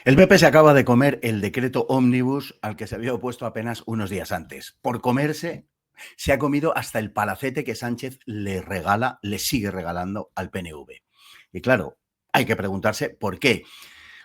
El PP se acaba de comer el decreto ómnibus al que se había opuesto apenas unos días antes. Por comerse, se ha comido hasta el palacete que Sánchez le sigue regalando al PNV. Y claro, hay que preguntarse por qué.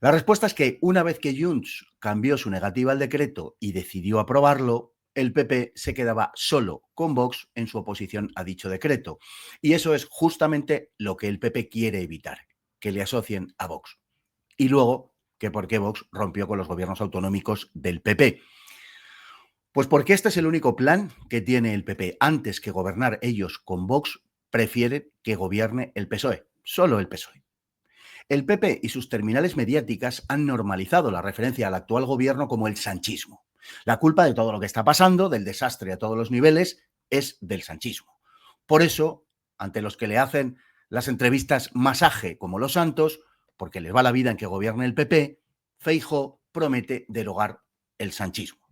La respuesta es que una vez que Junts cambió su negativa al decreto y decidió aprobarlo, el PP se quedaba solo con Vox en su oposición a dicho decreto. Y eso es justamente lo que el PP quiere evitar, que le asocien a Vox. Y luego, que por qué Vox rompió con los gobiernos autonómicos del PP. Pues porque este es el único plan que tiene el PP. Antes que gobernar ellos con Vox, prefieren que gobierne el PSOE, solo el PSOE. El PP y sus terminales mediáticas han normalizado la referencia al actual gobierno como el sanchismo. La culpa de todo lo que está pasando, del desastre a todos los niveles, es del sanchismo. Por eso, ante los que le hacen las entrevistas masaje como los santos, porque les va la vida en que gobierne el PP, Feijóo promete derogar el sanchismo.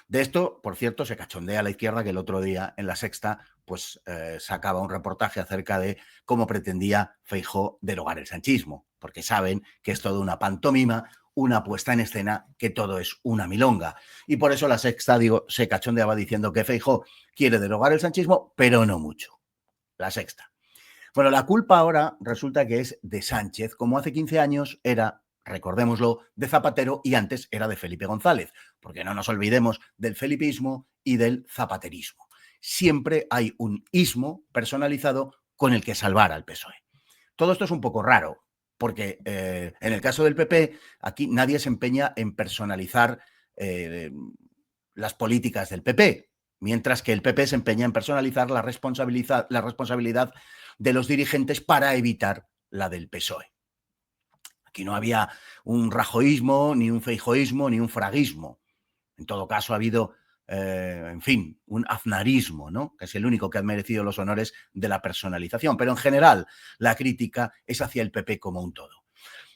De esto, por cierto, se cachondea a la izquierda, que el otro día en La Sexta pues sacaba un reportaje acerca de cómo pretendía Feijóo derogar el sanchismo, porque saben que es toda una pantomima, una puesta en escena, que todo es una milonga. Y por eso La Sexta, se cachondeaba diciendo que Feijóo quiere derogar el sanchismo, pero no mucho. La Sexta. Bueno, la culpa ahora resulta que es de Sánchez, como hace 15 años era, recordémoslo, de Zapatero y antes era de Felipe González, porque no nos olvidemos del felipismo y del zapaterismo. Siempre hay un ismo personalizado con el que salvar al PSOE. Todo esto es un poco raro, porque en el caso del PP, aquí nadie se empeña en personalizar las políticas del PP, mientras que el PP se empeña en personalizar la responsabilidad de los dirigentes para evitar la del PSOE. Aquí no había un rajoísmo, ni un feijoísmo, ni un fraguismo. En todo caso, ha habido, en fin, un aznarismo, ¿no? Que es el único que ha merecido los honores de la personalización. Pero en general, la crítica es hacia el PP como un todo.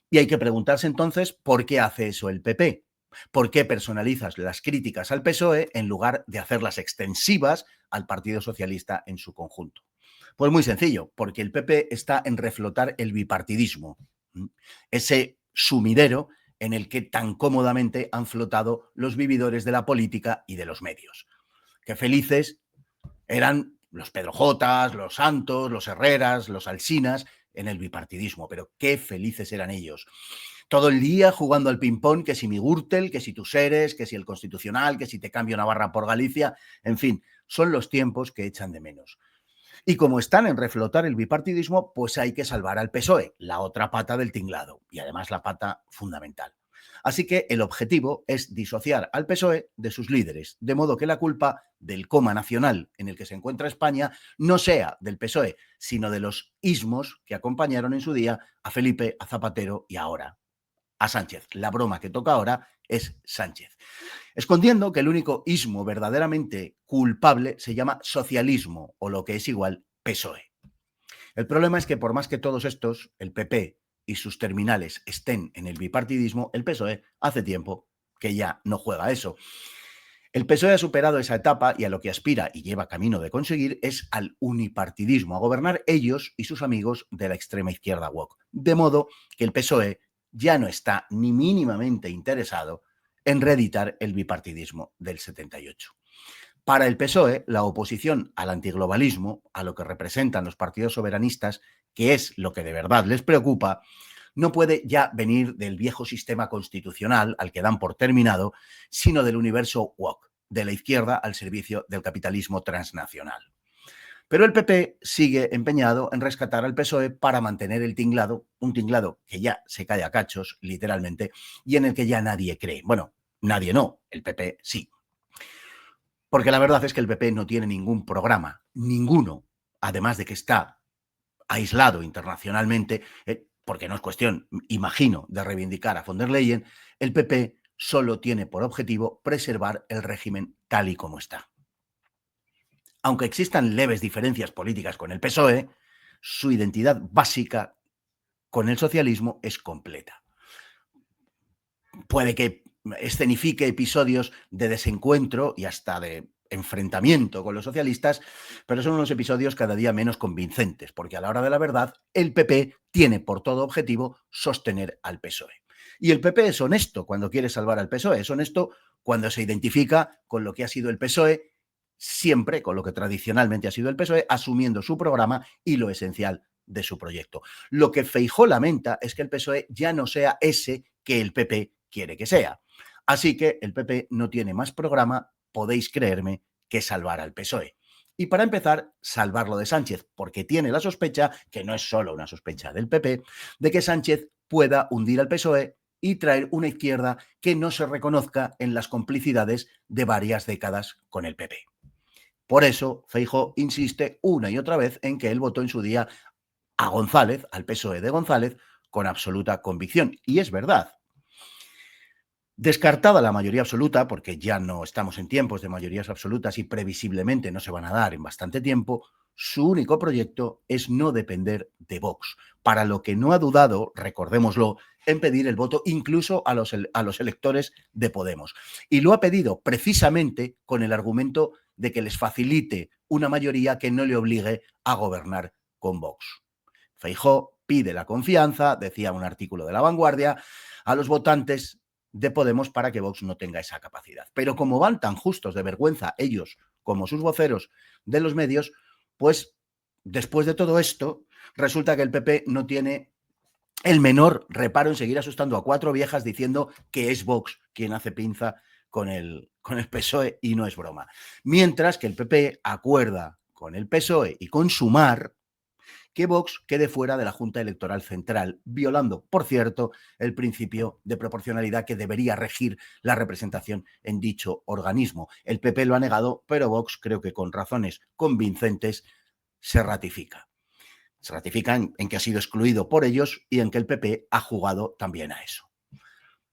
Y hay que preguntarse entonces por qué hace eso el PP. ¿Por qué personalizas las críticas al PSOE en lugar de hacerlas extensivas al Partido Socialista en su conjunto? Pues muy sencillo, porque el PP está en reflotar el bipartidismo, ese sumidero en el que tan cómodamente han flotado los vividores de la política y de los medios. Qué felices eran los Pedro Jotas, los Santos, los Herreras, los Alsinas en el bipartidismo, pero qué felices eran ellos. Todo el día jugando al ping-pong, que si mi Gürtel, que si tus Eres, que si el Constitucional, que si te cambio Navarra por Galicia, en fin, son los tiempos que echan de menos. Y como están en reflotar el bipartidismo, pues hay que salvar al PSOE, la otra pata del tinglado, y además la pata fundamental. Así que el objetivo es disociar al PSOE de sus líderes, de modo que la culpa del coma nacional en el que se encuentra España no sea del PSOE, sino de los ismos que acompañaron en su día a Felipe, a Zapatero y ahora a Sánchez. La broma que toca ahora es Sánchez. Escondiendo que el único ismo verdaderamente culpable se llama socialismo, o lo que es igual, PSOE. El problema es que por más que todos estos, el PP y sus terminales, estén en el bipartidismo, el PSOE hace tiempo que ya no juega a eso. El PSOE ha superado esa etapa y a lo que aspira y lleva camino de conseguir es al unipartidismo, a gobernar ellos y sus amigos de la extrema izquierda woke. De modo que el PSOE ya no está ni mínimamente interesado en reeditar el bipartidismo del 78. Para el PSOE, la oposición al antiglobalismo, a lo que representan los partidos soberanistas, que es lo que de verdad les preocupa, no puede ya venir del viejo sistema constitucional al que dan por terminado, sino del universo woke, de la izquierda al servicio del capitalismo transnacional. Pero el PP sigue empeñado en rescatar al PSOE para mantener el tinglado, un tinglado que ya se cae a cachos, literalmente, y en el que ya nadie cree. Bueno, nadie no, el PP sí. Porque la verdad es que el PP no tiene ningún programa, ninguno, además de que está aislado internacionalmente, porque no es cuestión, imagino, de reivindicar a von der Leyen, el PP solo tiene por objetivo preservar el régimen tal y como está. Aunque existan leves diferencias políticas con el PSOE, su identidad básica con el socialismo es completa. Puede que escenifique episodios de desencuentro y hasta de enfrentamiento con los socialistas, pero son unos episodios cada día menos convincentes, porque a la hora de la verdad, el PP tiene por todo objetivo sostener al PSOE. Y el PP es honesto cuando quiere salvar al PSOE, es honesto cuando se identifica con lo que ha sido el PSOE, siempre con lo que tradicionalmente ha sido el PSOE, asumiendo su programa y lo esencial de su proyecto. Lo que Feijóo lamenta es que el PSOE ya no sea ese que el PP quiere que sea. Así que el PP no tiene más programa, podéis creerme, que salvar al PSOE. Y para empezar, salvarlo de Sánchez, porque tiene la sospecha, que no es solo una sospecha del PP, de que Sánchez pueda hundir al PSOE y traer una izquierda que no se reconozca en las complicidades de varias décadas con el PP. Por eso, Feijóo insiste una y otra vez en que él votó en su día a González, al PSOE de González, con absoluta convicción. Y es verdad. Descartada la mayoría absoluta, porque ya no estamos en tiempos de mayorías absolutas y previsiblemente no se van a dar en bastante tiempo, su único proyecto es no depender de Vox, para lo que no ha dudado, recordémoslo, en pedir el voto incluso a los electores de Podemos. Y lo ha pedido precisamente con el argumento de que les facilite una mayoría que no le obligue a gobernar con Vox. Feijóo pide la confianza, decía un artículo de La Vanguardia, a los votantes de Podemos para que Vox no tenga esa capacidad. Pero como van tan justos de vergüenza ellos como sus voceros de los medios, pues después de todo esto, resulta que el PP no tiene el menor reparo en seguir asustando a 4 viejas diciendo que es Vox quien hace pinza con el PSOE y no es broma. Mientras que el PP acuerda con el PSOE y con Sumar que Vox quede fuera de la Junta Electoral Central, violando, por cierto, el principio de proporcionalidad que debería regir la representación en dicho organismo. El PP lo ha negado, pero Vox, creo que con razones convincentes, se ratifica. Se ratifica en que ha sido excluido por ellos y en que el PP ha jugado también a eso.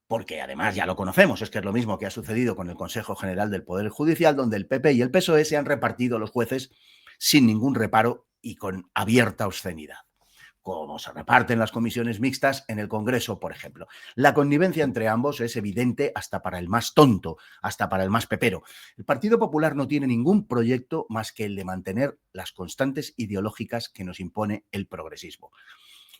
Porque además ya lo conocemos, es que es lo mismo que ha sucedido con el Consejo General del Poder Judicial, donde el PP y el PSOE se han repartido los jueces sin ningún reparo y con abierta obscenidad, como se reparten las comisiones mixtas en el Congreso, por ejemplo. La connivencia entre ambos es evidente hasta para el más tonto, hasta para el más pepero. El Partido Popular no tiene ningún proyecto más que el de mantener las constantes ideológicas que nos impone el progresismo.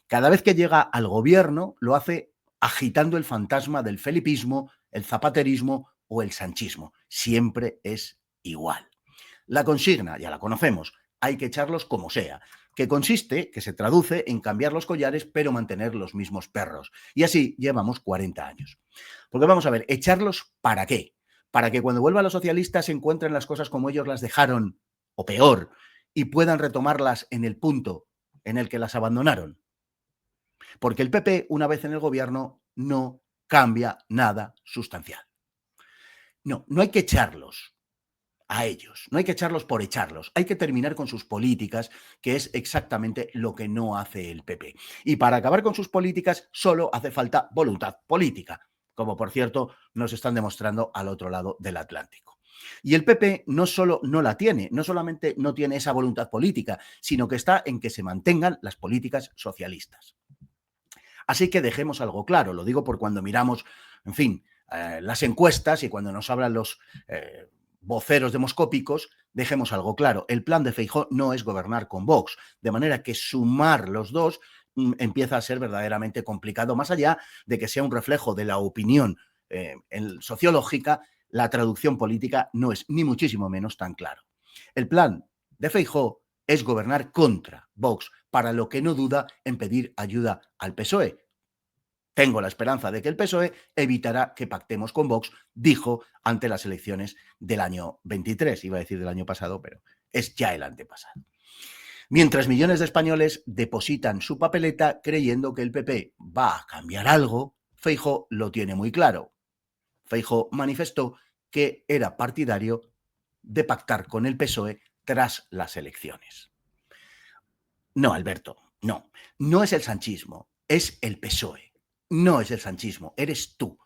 Cada vez que llega al gobierno lo hace agitando el fantasma del felipismo, el zapaterismo o el sanchismo. Siempre es igual. La consigna, ya la conocemos, hay que echarlos como sea, que consiste, que se traduce en cambiar los collares pero mantener los mismos perros. Y así llevamos 40 años. Porque vamos a ver, ¿echarlos para qué? Para que cuando vuelvan los socialistas se encuentren las cosas como ellos las dejaron, o peor, y puedan retomarlas en el punto en el que las abandonaron. Porque el PP, una vez en el gobierno, no cambia nada sustancial. No, no hay que echarlos a ellos. No hay que echarlos por echarlos. Hay que terminar con sus políticas, que es exactamente lo que no hace el PP. Y para acabar con sus políticas solo hace falta voluntad política, como por cierto nos están demostrando al otro lado del Atlántico. Y el PP no solo no la tiene, no solamente no tiene esa voluntad política, sino que está en que se mantengan las políticas socialistas. Así que dejemos algo claro, lo digo por cuando miramos, en fin, las encuestas y cuando nos hablan los voceros demoscópicos, dejemos algo claro. El plan de Feijóo no es gobernar con Vox, de manera que sumar los dos empieza a ser verdaderamente complicado, más allá de que sea un reflejo de la opinión sociológica, la traducción política no es ni muchísimo menos tan claro. El plan de Feijóo es gobernar contra Vox, para lo que no duda en pedir ayuda al PSOE. Tengo la esperanza de que el PSOE evitará que pactemos con Vox, dijo ante las elecciones del año 23. Iba a decir del año pasado, pero es ya el antepasado. Mientras millones de españoles depositan su papeleta creyendo que el PP va a cambiar algo, Feijóo lo tiene muy claro. Feijóo manifestó que era partidario de pactar con el PSOE tras las elecciones. No, Alberto, no. No es el sanchismo, es el PSOE. No es el sanchismo, eres tú.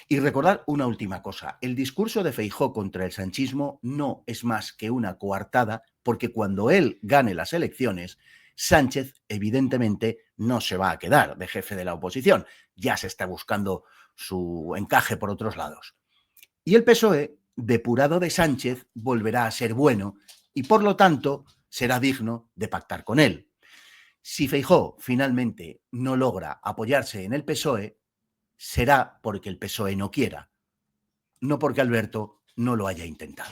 Y recordad una última cosa, el discurso de Feijóo contra el sanchismo no es más que una coartada, porque cuando él gane las elecciones, Sánchez evidentemente no se va a quedar de jefe de la oposición, ya se está buscando su encaje por otros lados. Y el PSOE, depurado de Sánchez, volverá a ser bueno y por lo tanto será digno de pactar con él. Si Feijóo finalmente no logra apoyarse en el PSOE, será porque el PSOE no quiera, no porque Alberto no lo haya intentado.